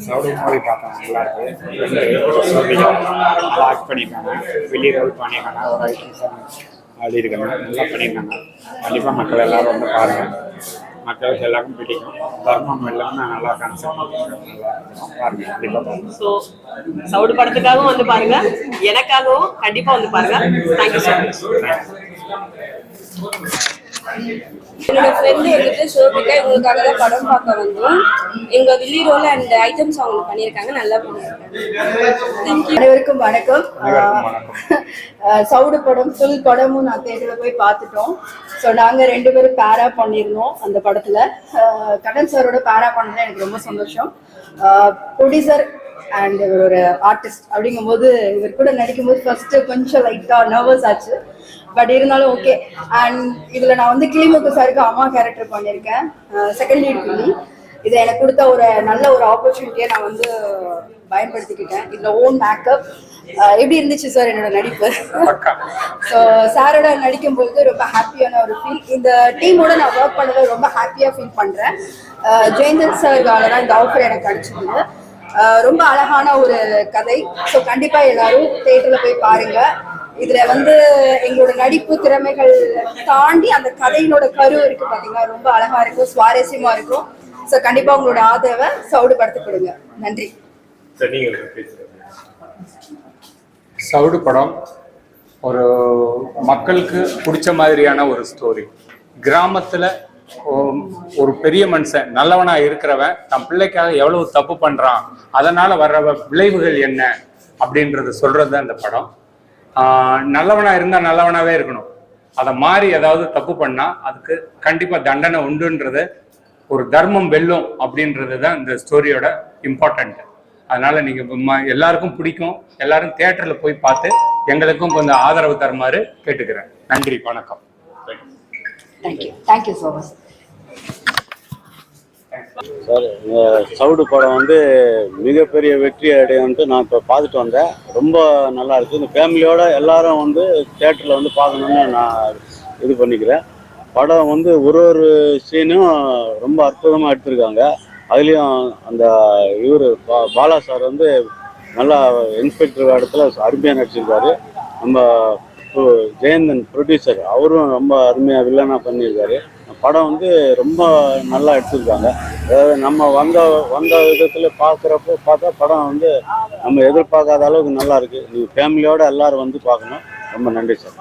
சவுடு movie பார்த்தோம், நல்லா இருக்கு. ஆக்ட் பண்ணியிருக்காங்க, வெளியே ரோல் பண்ணியிருக்காங்க, ஒரு ஐட்டம்ஸ் ஆடி இருக்காங்க, நல்லா பண்ணியிருக்காங்க. கண்டிப்பாக மக்கள் எல்லாரும் வந்து பாருங்கள், மக்களுக்கு எல்லாருக்கும் பிடிக்கும். தர்மம் எல்லாமே நல்லா கான்செப்ட் நல்லா பாருங்க, கண்டிப்பாக பாருங்க. ஸோ சவுடு படத்துக்காகவும் வந்து பாருங்க, எனக்காகவும் கண்டிப்பாக வந்து பாருங்க. Thank you so much. என்னோட ஃப்ரெண்டு வந்துட்டு ஷோபிகா இவங்களுக்காக தான் படம் பார்க்க வந்தோம். எங்க வில்லி ரோல் அண்ட் ஐட்டம்ஸ் அவங்க பண்ணியிருக்காங்க, நல்லா பண்ணியிருக்காங்க. அனைவருக்கும் வணக்கம். சவுடு படம் ஃபுல் படமும் நான் தேட்டரில் போய் பார்த்துட்டோம். ஸோ நாங்கள் 2 பேரும் பேரா பண்ணியிருந்தோம் அந்த படத்தில். கடன் சாரோட பேரா பண்ணதில் எனக்கு ரொம்ப சந்தோஷம். ப்ரொடியூசர் அண்ட் இவர் ஒரு ஆர்டிஸ்ட் அப்படிங்கும்போது இவர் கூட நடிக்கும்போது ஃபர்ஸ்ட் கொஞ்சம் லைட்டாக நர்வஸ் ஆச்சு. பட் இருந்தாலும் ஓகே. அண்ட் இதில் நான் வந்து கிளிமுக்கு சாருக்கு அம்மா கேரக்டர் பண்ணியிருக்கேன், செகண்ட் லீட் கிளி. இதை எனக்கு கொடுத்த ஒரு நல்ல ஒரு ஆப்பர்ச்சுனிட்டியை நான் வந்து பயன்படுத்திக்கிட்டேன். இதில் ஓன் மேக்கப் எப்படி இருந்துச்சு சார் என்னோட நடிப்பு? ஸோ சாரோட நடிக்கும்போது ரொம்ப ஹாப்பியான ஒரு ஃபீல். இந்த டீமோட நான் ஒர்க் பண்ணதை ரொம்ப ஹாப்பியாக ஃபீல் பண்ணுறேன். ஜெயந்தன் சார்கால தான் இந்த ஆஃபர் எனக்கு கிடைச்சிருந்தது. ரொம்ப அழகான ஒரு கதை. ஸோ கண்டிப்பாக எல்லாரும் தேட்டரில் போய் பாருங்கள். இதுல வந்து எங்களோட நடிப்பு திறமைகள் தாண்டி அந்த கதையினோட கரு இருக்கு பாத்தீங்கன்னா, ரொம்ப அழகா இருக்கும், சுவாரஸ்யமா இருக்கும். ஸோ கண்டிப்பா உங்களோட ஆதரவை சவுடு படத்து கொடுங்க. நன்றி. சவுடு படம் ஒரு மக்களுக்கு பிடிச்ச மாதிரியான ஒரு ஸ்டோரி. கிராமத்துல ஒரு பெரிய மனுஷன் நல்லவனா இருக்கிறவன் தன் பிள்ளைக்காக எவ்வளவு தப்பு பண்றான், அதனால வர்ற விளைவுகள் என்ன அப்படின்றத சொல்றது அந்த படம். நல்லவனா இருந்தா நல்லவனாவே இருக்கணும், அதை மாறி ஏதாவது தப்பு பண்ணா அதுக்கு கண்டிப்பா தண்டனை உண்டுன்றது, ஒரு தர்மம் வெல்லும் அப்படின்றது தான் இந்த ஸ்டோரியோட இம்பார்ட்டன்ட். அதனால நீங்க எல்லாருக்கும் பிடிக்கும், எல்லாரும் தியேட்டர்ல போய் பார்த்து எங்களுக்கும் கொஞ்சம் ஆதரவு தருமாறு கேட்டுக்கிறேன். நன்றி, வணக்கம். Thank you so much sir. இந்த சவுடு படம் வந்து மிகப்பெரிய வெற்றி அடையன்ட்டு நான் இப்போ பார்த்துட்டு வந்தேன். ரொம்ப நல்லா இருக்குது. இந்த ஃபேமிலியோட எல்லாரும் வந்து தியேட்டரில் வந்து பார்க்கணுன்னு நான் இது பண்ணிக்கிறேன். படம் வந்து ஒரு சீனும் ரொம்ப அற்புதமாக எடுத்திருக்காங்க. அதுலேயும் அந்த இவர் பாலா சார் வந்து நல்லா இன்ஸ்பெக்டர் இடத்துல அருமையாக நடிச்சிருக்காரு. நம்ம ஜெயந்தன் ப்ரொடியூசர் அவரும் ரொம்ப அருமையாக வில்லனாக பண்ணியிருக்காரு. படம் வந்து ரொம்ப நல்லா எடுத்திருக்காங்க. அதாவது நம்ம வந்த விதத்தில் பார்த்தா படம் வந்து நம்ம எதிர்பார்க்காத அளவுக்கு நல்லா இருக்குது. நீங்கள் ஃபேமிலியோடு எல்லோரும் வந்து பார்க்கணும். ரொம்ப நன்றி சார்.